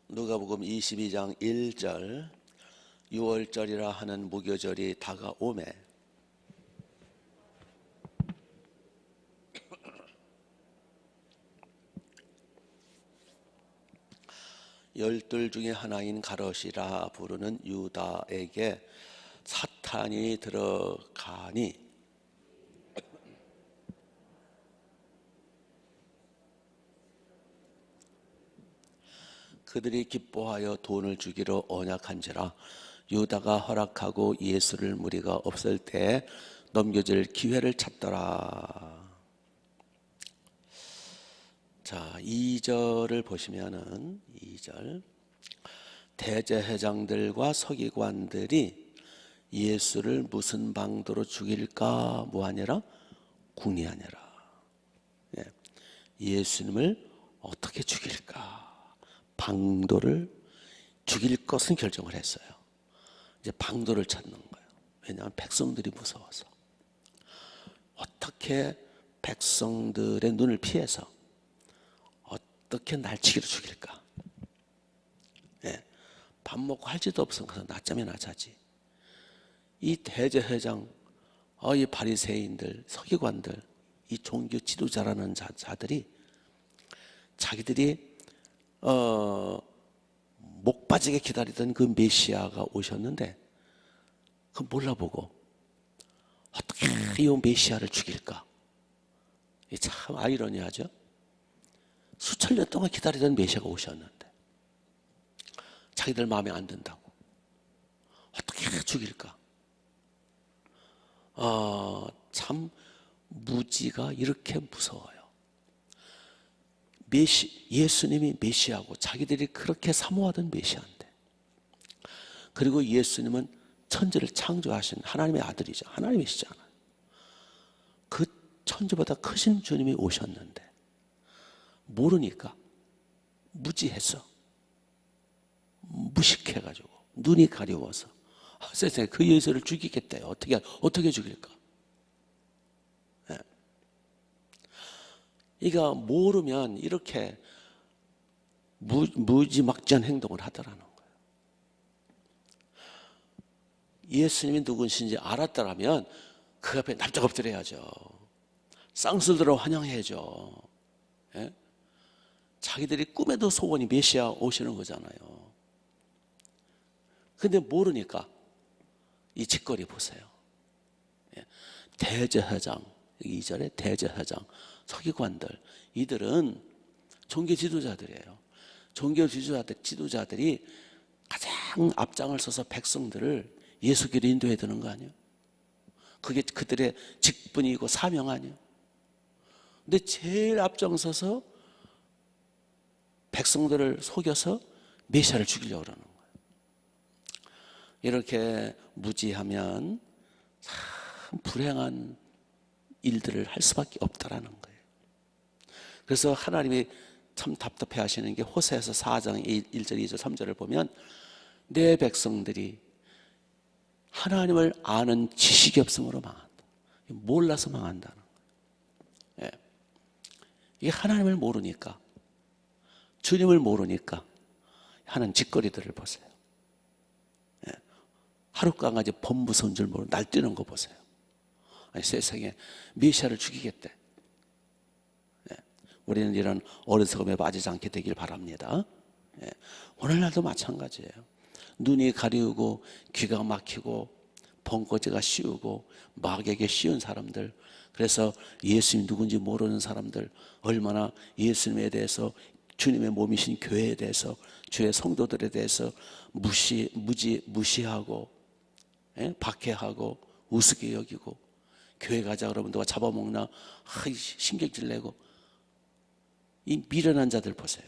누가복음 22장 1절, 6월절이라 하는 무교절이 다가오매 열둘 중에 하나인 가롯이라 부르는 유다에게 사탄이 들어가니 그들이 기뻐하여 돈을 주기로 언약한지라. 유다가 허락하고 예수를 무리가 없을 때에 넘겨줄 기회를 찾더라. 자, 2절을 보시면은 2절, 대제회장들과 서기관들이 예수를 무슨 방도로 죽일까 뭐하니라? 궁리하니라. 예수님을 어떻게 죽일까? 방도를 죽일 것은 결정을 했어요. 이제 방도를 찾는 거예요. 왜냐하면 백성들이 무서워서. 어떻게 백성들의 눈을 피해서 어떻게 날치기로 죽일까? 밥 먹고 할 짓도 없으면 낮잠이나 자지. 이 대제회장, 이 바리새인들, 서기관들, 이 종교 지도자라는 자들이 자기들이 목 빠지게 기다리던 그 메시아가 오셨는데 그 몰라보고 어떻게 이 메시아를 죽일까? 참 아이러니하죠. 수천 년 동안 기다리던 메시아가 오셨는데 자기들 마음에 안 든다고 어떻게 죽일까? 참 무지가 이렇게 무서워요. 예수님이 메시아고 자기들이 그렇게 사모하던 메시아인데, 그리고 예수님은 천지를 창조하신 하나님의 아들이죠. 하나님이시잖아요. 그 천지보다 크신 주님이 오셨는데 모르니까 무지해서 무식해가지고 눈이 가려워서 세상에 그 예수를 죽이겠대요. 어떻게 죽일까? 이가 모르면 이렇게 무지막지한 행동을 하더라는 거예요. 예수님이 누구신지 알았더라면 그 앞에 납작 엎드려야죠. 쌍수들어 환영해야죠. 자기들이 꿈에도 소원이 메시아 오시는 거잖아요. 근데 모르니까 이 짓거리 보세요. 대제회장, 2절에 대제회장, 서기관들, 이들은 종교 지도자들이에요. 종교 지도자들이 가장 앞장을 서서 백성들을 예수께로 인도해야 되는 거 아니에요? 그게 그들의 직분이고 사명 아니에요? 근데 제일 앞장서서 백성들을 속여서 메시아를 죽이려고 그러는 거예요. 이렇게 무지하면 참 불행한 일들을 할 수밖에 없다라는 거예요. 그래서 하나님이 참 답답해 하시는 게 호세아서 4장 1절, 2절, 3절을 보면 내 백성들이 하나님을 아는 지식이 없음으로 망한다. 몰라서 망한다는 거예요. 이게 하나님을 모르니까, 주님을 모르니까 하는 짓거리들을 보세요. 하룻강아지 범무서운 줄 모르고 날뛰는 거 보세요. 아니, 세상에 메시아를 죽이겠대. 우리는 이런 어리석음에 빠지지 않게 되길 바랍니다. 오늘날도 마찬가지예요. 눈이 가리우고 귀가 막히고 번거지가 씌우고 마귀에게 씌운 사람들, 그래서 예수님 누군지 모르는 사람들, 얼마나 예수님에 대해서, 주님의 몸이신 교회에 대해서, 주의 성도들에 대해서 무시하고 박해하고 우습게 여기고, 교회 가자 그러면 누가 잡아먹나 신경질 내고, 이 미련한 자들 보세요.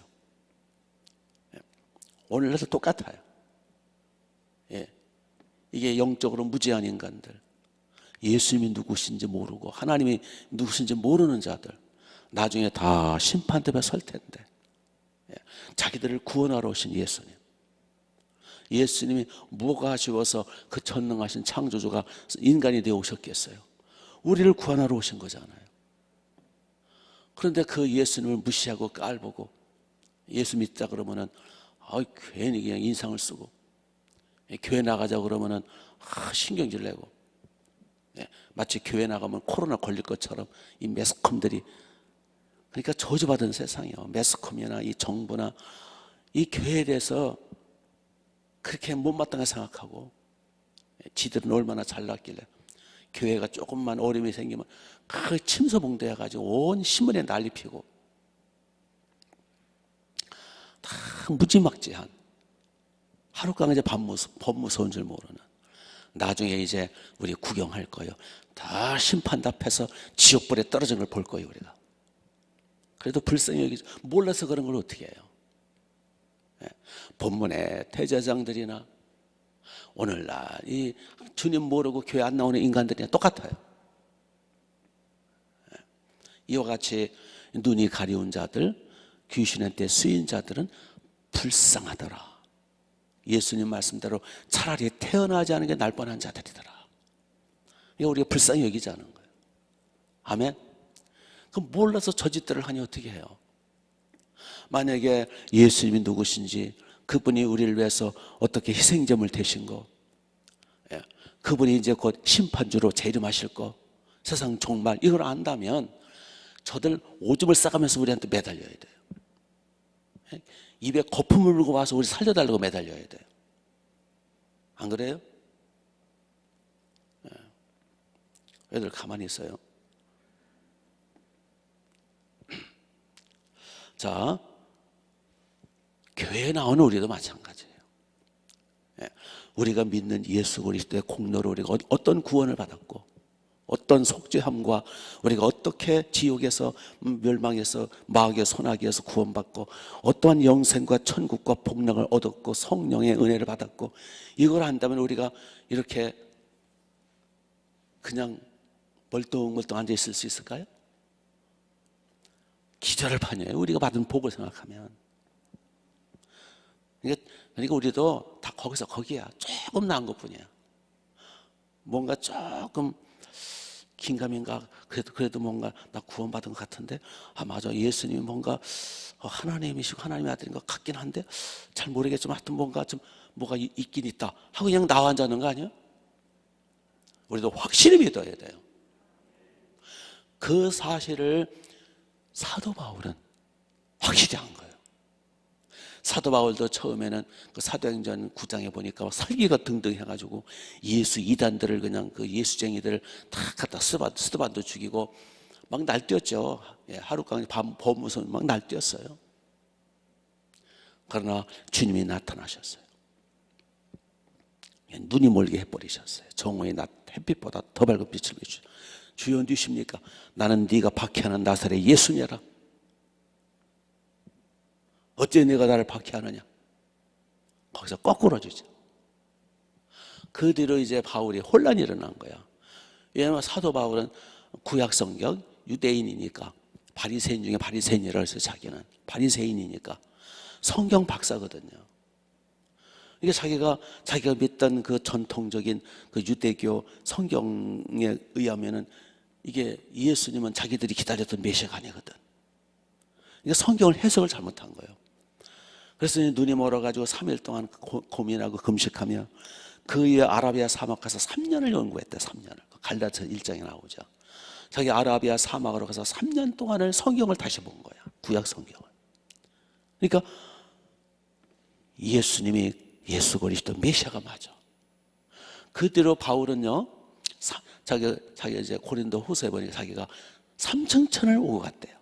오늘날도 똑같아요. 이게 영적으로 무지한 인간들, 예수님이 누구신지 모르고 하나님이 누구신지 모르는 자들, 나중에 다 심판대에 설 텐데, 자기들을 구원하러 오신 예수님이 뭐가 아쉬워서 그 전능하신 창조주가 인간이 되어 오셨겠어요? 우리를 구원하러 오신 거잖아요. 그런데 그 예수님을 무시하고 깔보고 예수 믿자 그러면은 괜히 그냥 인상을 쓰고, 교회 나가자 그러면은 신경질 내고, 마치 교회 나가면 코로나 걸릴 것처럼 이 매스컴들이, 그러니까 저주받은 세상이요. 매스컴이나 이 정부나 이 교회에 대해서 그렇게 못마땅하게 생각하고, 지들은 얼마나 잘났길래 교회가 조금만 어려움이 생기면 그 침소봉대해가지고 온 신문에 난리 피고, 다 무지막지한, 하룻강 이제 법무서운 줄 모르는, 나중에 이제 우리 구경할 거예요. 다 심판답해서 지옥불에 떨어진 걸 볼 거예요, 우리가. 그래도 불쌍히 여기죠. 몰라서 그런 걸 어떻게 해요? 본문의 대제사장들이나 오늘날 이 주님 모르고 교회 안 나오는 인간들이랑 똑같아요. 이와 같이 눈이 가려운 자들, 귀신의 때 쓰인 자들은 불쌍하더라. 예수님 말씀대로 차라리 태어나지 않은 게 날 뻔한 자들이더라. 이거 우리가 불쌍히 여기자는 거예요. 아멘? 그럼 몰라서 저 짓들을 하니 어떻게 해요? 만약에 예수님이 누구신지, 그분이 우리를 위해서 어떻게 희생제물 되신 거, 그분이 이제 곧 심판주로 재림하실 거, 세상 종말, 이걸 안다면 저들 오줌을 싸가면서 우리한테 매달려야 돼요. 입에 거품을 물고 와서 우리 살려달라고 매달려야 돼요. 안 그래요? 애들 가만히 있어요. 자, 교회에 나오는 우리도 마찬가지예요. 우리가 믿는 예수 그리스도의 공로로 우리가 어떤 구원을 받았고, 어떤 속죄함과 우리가 어떻게 지옥에서 멸망해서 마귀의 손아귀에서 구원받고, 어떠한 영생과 천국과 복락을 얻었고, 성령의 은혜를 받았고, 이걸 안다면 우리가 이렇게 그냥 멀뚱멀뚱 앉아 있을 수 있을까요? 기절을 판이에요. 우리가 받은 복을 생각하면. 그러니까 우리도 다 거기서 거기야. 조금 나은 것뿐이야. 뭔가 조금 긴가민가, 그래도 뭔가 나 구원받은 것 같은데, 맞아, 예수님이 뭔가 하나님이시고 하나님의 아들인 것 같긴 한데 잘 모르겠지만 하여튼 뭔가 좀 뭐가 있긴 있다 하고 그냥 나와 앉는 거 아니에요? 우리도 확실히 믿어야 돼요. 그 사실을 사도 바울은 확실히 한 거예요. 사도 바울도 처음에는 그 사도행전 9장에 보니까 살기가 등등 해가지고 예수 이단들을 그냥 그 예수쟁이들을 다 갖다 스드반도 죽이고 막 날뛰었죠. 하룻강 범무선 막 날뛰었어요. 그러나 주님이 나타나셨어요. 눈이 멀게 해버리셨어요. 정오의 낮 햇빛보다 더 밝은 빛을 비추셨어요. 주여 누십니까? 나는 네가 박해하는 나사렛 예수냐라. 어째 네가 나를 박해하느냐? 거기서 거꾸로 주죠. 그 뒤로 이제 바울이 혼란이 일어난 거야. 왜냐하면 사도 바울은 구약 성경 유대인이니까, 바리새인 중에 바리새인이라고 해서 자기는 바리새인이니까 성경 박사거든요. 이게 자기가 믿던 그 전통적인 그 유대교 성경에 의하면은 이게 예수님은 자기들이 기다렸던 메시아가 아니거든. 그러니까 성경을 해석을 잘못한 거예요. 그래서 눈이 멀어가지고 3일 동안 고민하고 금식하며 그 이후에 아라비아 사막 가서 3년을 연구했대. 3년을. 갈라디아 1장에 나오죠. 자기 아라비아 사막으로 가서 3년 동안을 성경을 다시 본 거야. 구약 성경을. 그러니까 예수님이 예수 그리스도 메시아가 맞아. 그 뒤로 바울은요, 자기가 이제 고린도 후서에 보니까 자기가 삼층천을 오고 갔대요.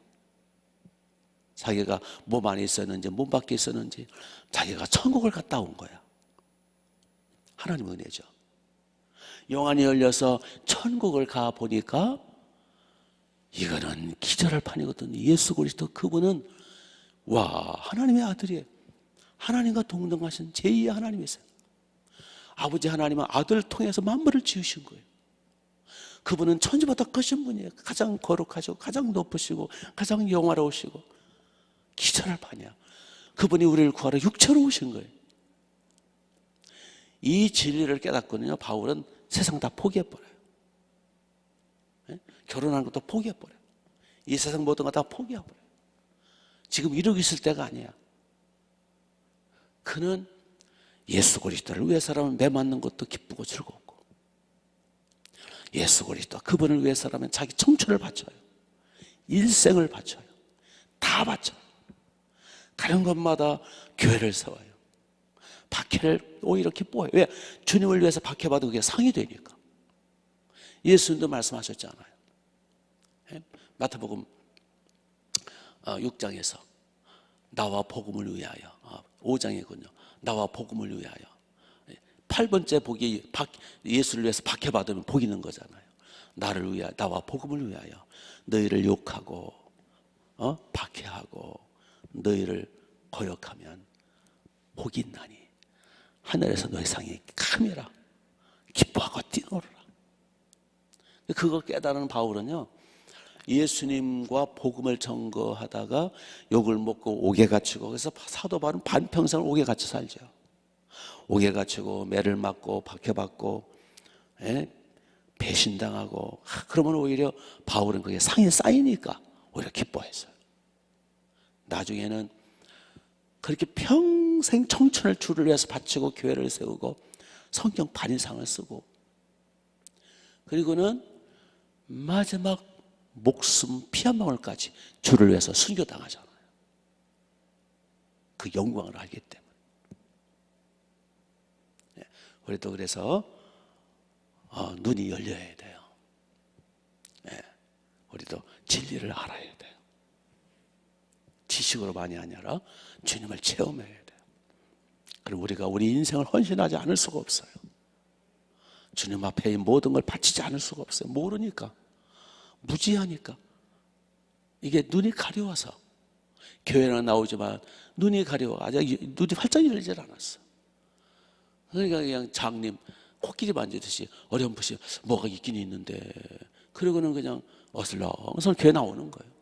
자기가 몸 안에 있었는지 몸 밖에 있었는지 자기가 천국을 갔다 온 거야. 하나님 은혜죠. 영안이 열려서 천국을 가 보니까 이거는 기절할 판이거든요. 예수 그리스도 그분은 와, 하나님의 아들이에요. 하나님과 동등하신 제2의 하나님이세요. 아버지 하나님은 아들을 통해서 만물을 지으신 거예요. 그분은 천지보다 크신 분이에요. 가장 거룩하시고 가장 높으시고 가장 영화로우시고 기절할 판이야. 그분이 우리를 구하러 육체로 오신 거예요. 이 진리를 깨닫거든요. 바울은 세상 다 포기해버려요. 결혼하는 것도 포기해버려요. 이 세상 모든 거 다 포기해버려요. 지금 이러고 있을 때가 아니야. 그는 예수 그리스도를 위해서라면 매 맞는 것도 기쁘고 즐겁고, 예수 그리스도 그분을 위해서라면 자기 청춘을 바쳐요. 일생을 바쳐요. 다 바쳐요. 가는 곳마다 교회를 세워요. 박해를 오히려 기뻐해요. 왜? 주님을 위해서 박해받은 그게 상이 되니까. 예수님도 말씀하셨잖아요. 마태복음 6장에서 나와 복음을 위하여, 5장이군요. 나와 복음을 위하여. 8번째 복이 예수를 위해서 박해받으면 복 있는 거잖아요. 나를 위하여, 나와 복음을 위하여 너희를 욕하고 박해하고 너희를 거역하면 복이 있나니 하늘에서 너희 상이 큼이라 기뻐하고 뛰노르라. 그거 깨달은 바울은요, 예수님과 복음을 전거하다가 욕을 먹고 옥에 갇히고, 그래서 사도 바울은 반평생을 옥에 갇혀 살죠. 옥에 갇히고 매를 맞고 박해받고 배신당하고, 그러면 오히려 바울은 그게 상이 쌓이니까 오히려 기뻐했어요. 나중에는 그렇게 평생 청춘을 주를 위해서 바치고 교회를 세우고 성경 반인상을 쓰고, 그리고는 마지막 목숨 피 한 방울까지 주를 위해서 순교당하잖아요. 그 영광을 알기 때문에. 우리도 그래서 눈이 열려야 돼요. 우리도 진리를 알아야 돼요. 지식으로만이 아니라 주님을 체험해야 돼요. 그리고 우리가 우리 인생을 헌신하지 않을 수가 없어요. 주님 앞에 이 모든 걸 바치지 않을 수가 없어요. 모르니까, 무지하니까. 이게 눈이 가려워서. 교회는 나오지만 눈이 가려워. 아직 눈이 활짝 열리질 않았어. 그러니까 그냥 장님 코끼리 만지듯이 어렴풋이 뭐가 있긴 있는데, 그러고는 그냥 어슬렁어슬렁 교회 나오는 거예요.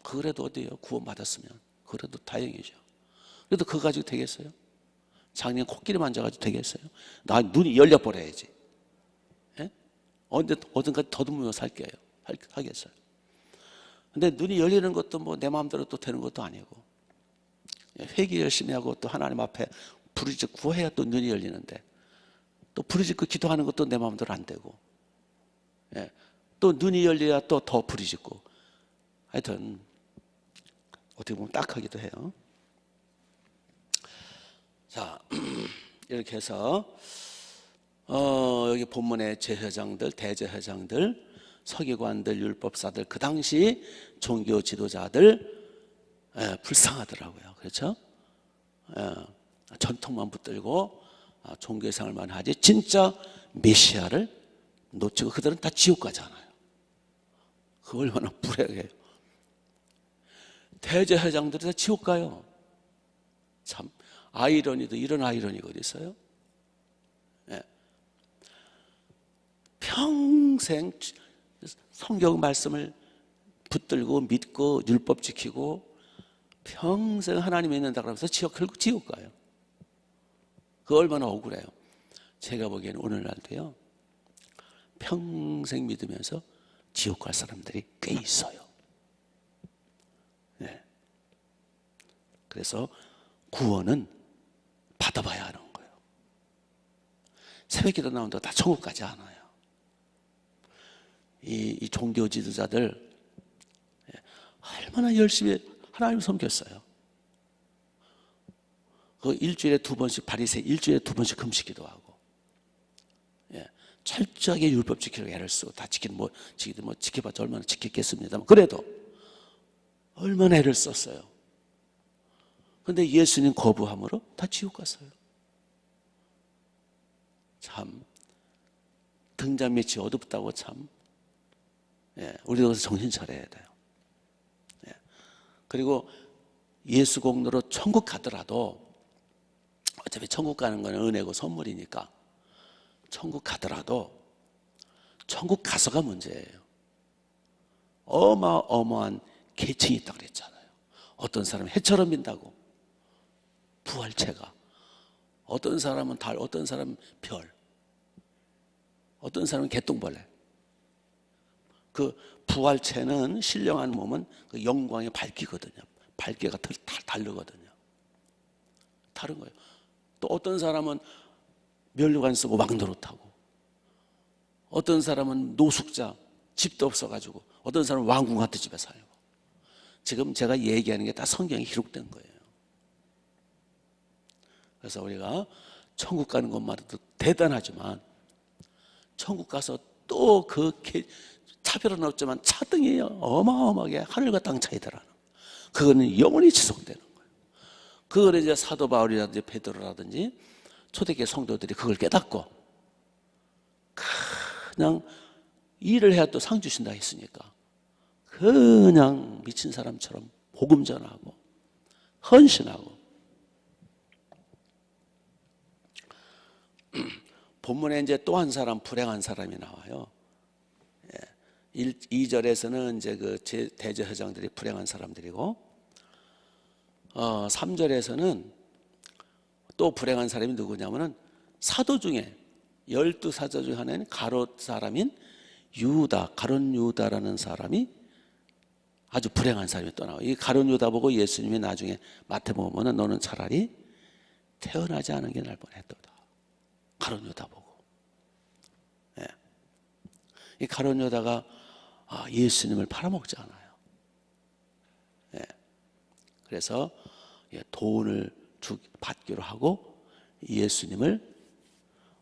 그래도 어때요? 구원받았으면 그래도 다행이죠. 그래도 그거 가지고 되겠어요? 장님 코끼리 만져가지고 되겠어요? 나 눈이 열려버려야지. 어딘가 더듬으며 살게요. 하겠어요. 근데 눈이 열리는 것도 뭐 내 마음대로 또 되는 것도 아니고, 회개 열심히 하고 또 하나님 앞에 부르짖고 구해야 또 눈이 열리는데, 또 부르짖고 기도하는 것도 내 마음대로 안 되고, 또 눈이 열려야 또 더 부르짖고, 하여튼 어떻게 보면 딱하기도 해요. 자, 이렇게 해서 여기 본문의 제회장들, 대제회장들, 서기관들, 율법사들, 그 당시 종교 지도자들 불쌍하더라고요. 그렇죠? 전통만 붙들고 종교생활만 하지 진짜 메시아를 놓치고 그들은 다 지옥 가잖아요. 그 얼마나 불행해요. 대제회장들이 다 지옥 가요. 참 아이러니도 이런 아이러니가 어디 있어요? 평생 성경 말씀을 붙들고 믿고 율법 지키고 평생 하나님 믿는다 그러면서 결국 지옥 가요. 그 얼마나 억울해요. 제가 보기에는 오늘날도요, 평생 믿으면서 지옥 갈 사람들이 꽤 있어요. 그래서 구원은 받아봐야 하는 거예요. 새벽기도 나온다고 다 천국 가지 않아요. 이 종교 지도자들 얼마나 열심히 하나님을 섬겼어요. 그 일주일에 2번씩 바리새 일주일에 2번씩 금식기도 하고, 철저하게 율법 지키려고 애를 쓰고 다 지키는 지키도 지켜봤자 얼마나 지켰겠습니다만, 그래도 얼마나 애를 썼어요. 그런데 예수님 거부함으로 다 지옥 갔어요. 참 등잔 밑이 어둡다고 참. 우리도 그래서 정신 차려야 돼요. 그리고 예수 공로로 천국 가더라도, 어차피 천국 가는 거는 은혜고 선물이니까, 천국 가더라도 천국 가서가 문제예요. 어마어마한 계층이 있다고 그랬잖아요. 어떤 사람은 해처럼 민다고, 부활체가. 어떤 사람은 달, 어떤 사람은 별, 어떤 사람은 개똥벌레. 그 부활체는 신령한 몸은 그 영광의 밝기거든요. 밝기가 다르거든요. 다른 거예요. 또 어떤 사람은 면류관 쓰고 막 노릇하고, 어떤 사람은 노숙자, 집도 없어가지고, 어떤 사람은 왕궁 같은 집에 살고. 지금 제가 얘기하는 게 다 성경에 기록된 거예요. 그래서 우리가 천국 가는 것만으로도 대단하지만 천국 가서 또 그 차별은 없지만 차등이 어마어마하게 하늘과 땅 차이더라는, 그거는 영원히 지속되는 거예요. 그걸 이제 사도 바울이라든지 베드로라든지 초대교회 성도들이 그걸 깨닫고 그냥 일을 해야 또 상 주신다 했으니까 그냥 미친 사람처럼 복음 전하고 헌신하고. 본문에 이제 또 한 사람, 불행한 사람이 나와요. 2절에서는 이제 그 대제사장들이 불행한 사람들이고, 3절에서는 또 불행한 사람이 누구냐면은 사도 중에 12사도 중 하나인 가롯 사람인 유다, 가롯 유다라는 사람이 아주 불행한 사람이 또 나와요. 이 가롯 유다 보고 예수님이 나중에 마태복음 보면은 너는 차라리 태어나지 않은 게 날 뻔했도다. 가롯 유다 보고. 예. 이 가롯 유다가 예수님을 팔아먹지 않아요. 예. 그래서 돈을 받기로 하고 예수님을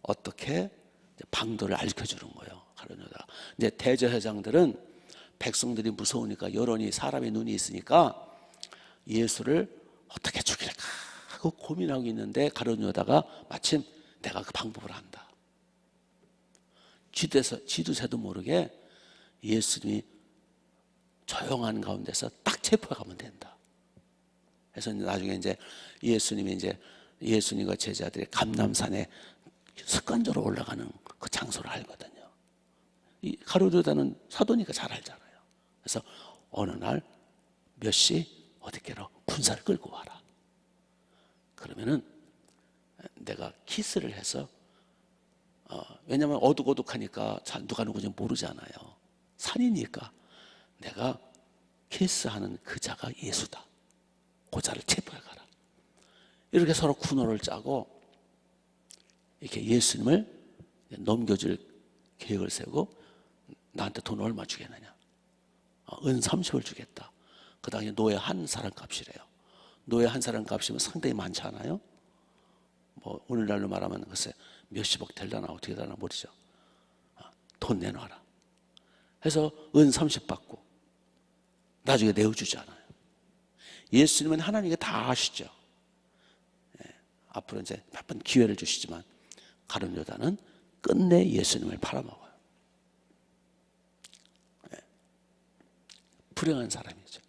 어떻게 방도를 알려주는 거예요. 가롯 유다. 이제 대제사장들은 백성들이 무서우니까, 여론이, 사람의 눈이 있으니까 예수를 어떻게 죽일까 하고 고민하고 있는데, 가롯 유다가 마침 내가 그 방법을 안다. 쥐도 새도 모르게 예수님이 조용한 가운데서 딱 체포해 가면 된다. 그래서 나중에 이제 예수님과 제자들이 감람산에 습관적으로 올라가는 그 장소를 알거든요. 이 가롯 유다는 사도니까 잘 알잖아요. 그래서 어느 날 몇 시 어디께로 군사를 끌고 와라. 그러면은 내가 키스를 해서, 왜냐하면 어둑어둑하니까 누가 누구인지 모르잖아요. 산이니까 내가 키스하는 그 자가 예수다. 그 자를 체포해 가라. 이렇게 서로 군호를 짜고 이렇게 예수님을 넘겨줄 계획을 세우고, 나한테 돈 얼마 주겠느냐. 은 30을 주겠다. 그 당시에 노예 한 사람 값이래요. 노예 한 사람 값이면 상당히 많지 않아요? 뭐 오늘날로 말하면 글쎄 몇십억 될라나 어떻게 되나 모르죠. 돈 내놔라. 해서 은 30 받고 나중에 내어주잖아요. 예수님은 하나님께 다 아시죠. 앞으로 이제 몇 번 기회를 주시지만 가룟 유다는 끝내 예수님을 팔아먹어요. 불행한 사람이죠.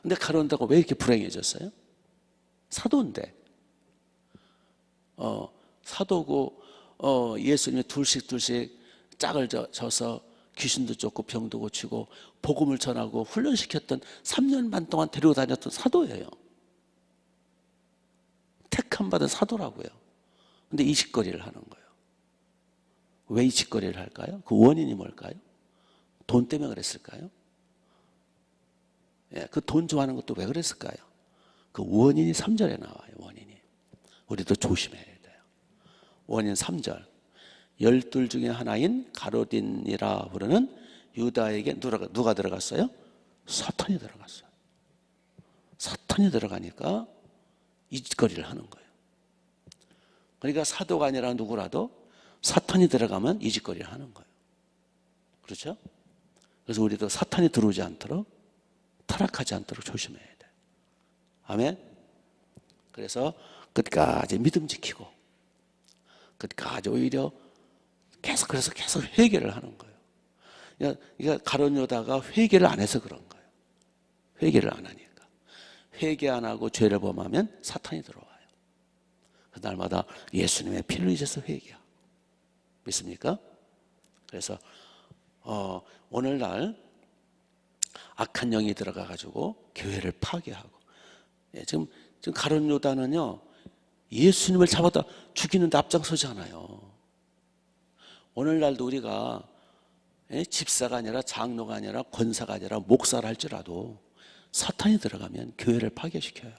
근데 가룟 유다가 왜 이렇게 불행해졌어요? 사도인데, 사도고, 예수님이 둘씩 짝을 져서 귀신도 쫓고 병도 고치고 복음을 전하고 훈련시켰던 3년 반 동안 데리고 다녔던 사도예요. 택함 받은 사도라고요. 근데 이 짓거리를 하는 거예요. 왜 이 짓거리를 할까요? 그 원인이 뭘까요? 돈 때문에 그랬을까요? 그 돈 좋아하는 것도 왜 그랬을까요? 그 원인이 3절에 나와요. 원인이. 우리도 조심해야 돼요. 원인 3절. 12 중에 하나인 가롯인이라 부르는 유다에게 누가 들어갔어요? 사탄이 들어갔어요. 사탄이 들어가니까 이 짓거리를 하는 거예요. 그러니까 사도가 아니라 누구라도 사탄이 들어가면 이 짓거리를 하는 거예요. 그렇죠? 그래서 우리도 사탄이 들어오지 않도록, 타락하지 않도록 조심해야 돼요. 아멘? 그래서 끝까지 믿음 지키고, 끝까지 오히려 계속 회개를 하는 거예요. 그러니까 가룟 유다가 회개를 안 해서 그런 거예요. 회개를 안 하니까. 회개 안 하고 죄를 범하면 사탄이 들어와요. 그날마다 예수님의 피를 잊어서 회개하고. 믿습니까? 그래서 오늘날 악한 영이 들어가가지고 교회를 파괴하고, 지금 가룟 유다는요, 예수님을 잡아다 죽이는데 앞장서잖아요. 오늘날도 우리가 집사가 아니라 장로가 아니라 권사가 아니라 목사를 할지라도 사탄이 들어가면 교회를 파괴시켜요.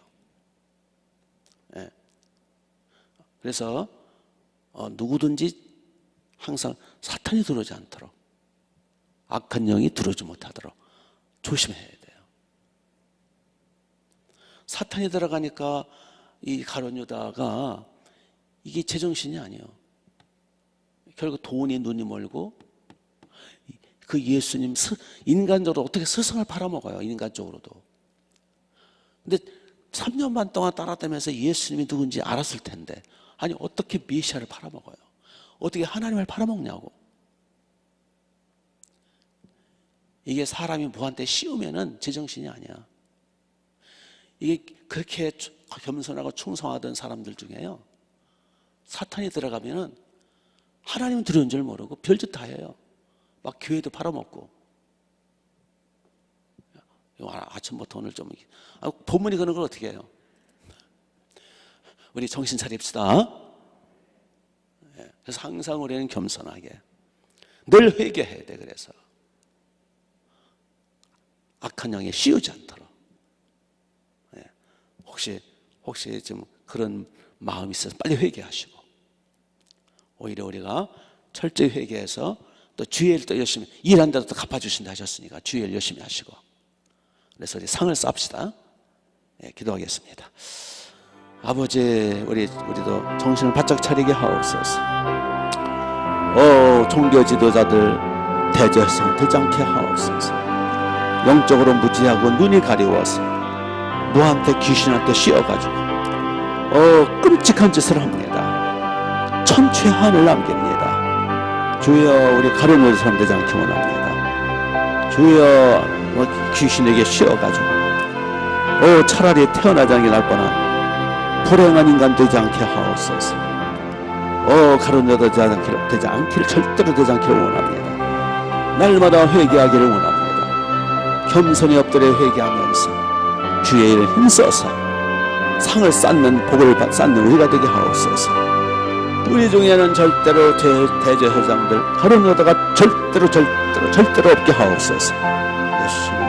그래서 누구든지 항상 사탄이 들어오지 않도록, 악한 영이 들어오지 못하도록 조심해야 돼요. 사탄이 들어가니까 이 가룟 유다가 이게 제정신이 아니에요. 결국 돈이 눈이 멀고 그 예수님 인간적으로 어떻게 스승을 팔아먹어요. 인간적으로도. 근데 3년 반 동안 따라다니면서 예수님이 누군지 알았을 텐데, 아니 어떻게 메시아를 팔아먹어요? 어떻게 하나님을 팔아먹냐고. 이게 사람이 뭐한테 씌우면은 제정신이 아니야. 이게 그렇게 겸손하고 충성하던 사람들 중에요, 사탄이 들어가면은 하나님은 들어온 줄 모르고 별짓 다 해요. 막 교회도 팔아먹고. 아침부터 오늘 좀 본문이 그런 걸 어떻게 해요? 우리 정신 차립시다. 그래서 항상 우리는 겸손하게 늘 회개해야 돼. 그래서 악한 영에 씌우지 않도록. 혹시 좀 그런 마음이 있어서 빨리 회개하시고, 오히려 우리가 철저히 회개해서 또 주일 또 열심히 일한 대로 또 갚아주신다 하셨으니까 주일 열심히 하시고, 그래서 우리 상을 쌓읍시다. 기도하겠습니다. 아버지, 우리도 정신을 바짝 차리게 하옵소서. 종교 지도자들 대제성 되지 않게 하옵소서. 영적으로 무지하고 눈이 가리워서 누구한테 귀신한테 씌어가지고 끔찍한 짓을 합니다. 천추의 한을 남깁니다. 주여, 우리 가룟 유다 사람 되지 않게 원합니다. 주여, 귀신에게 씌어가지고 차라리 태어나지 않게 날 뻔한 불행한 인간 되지 않게 하옵소서. 가룟 유다 되지 않기를, 절대로 되지 않기를 원합니다. 날마다 회개하기를 원합니다. 겸손히 엎드려 회개하면서 주의 일을 힘써서 상을 쌓는, 복을 쌓는 우리가 되게 하옵소서. 우리 중에는 절대로 대제사장들 가룟 유다가 절대로 없게 하옵소서. 예수님.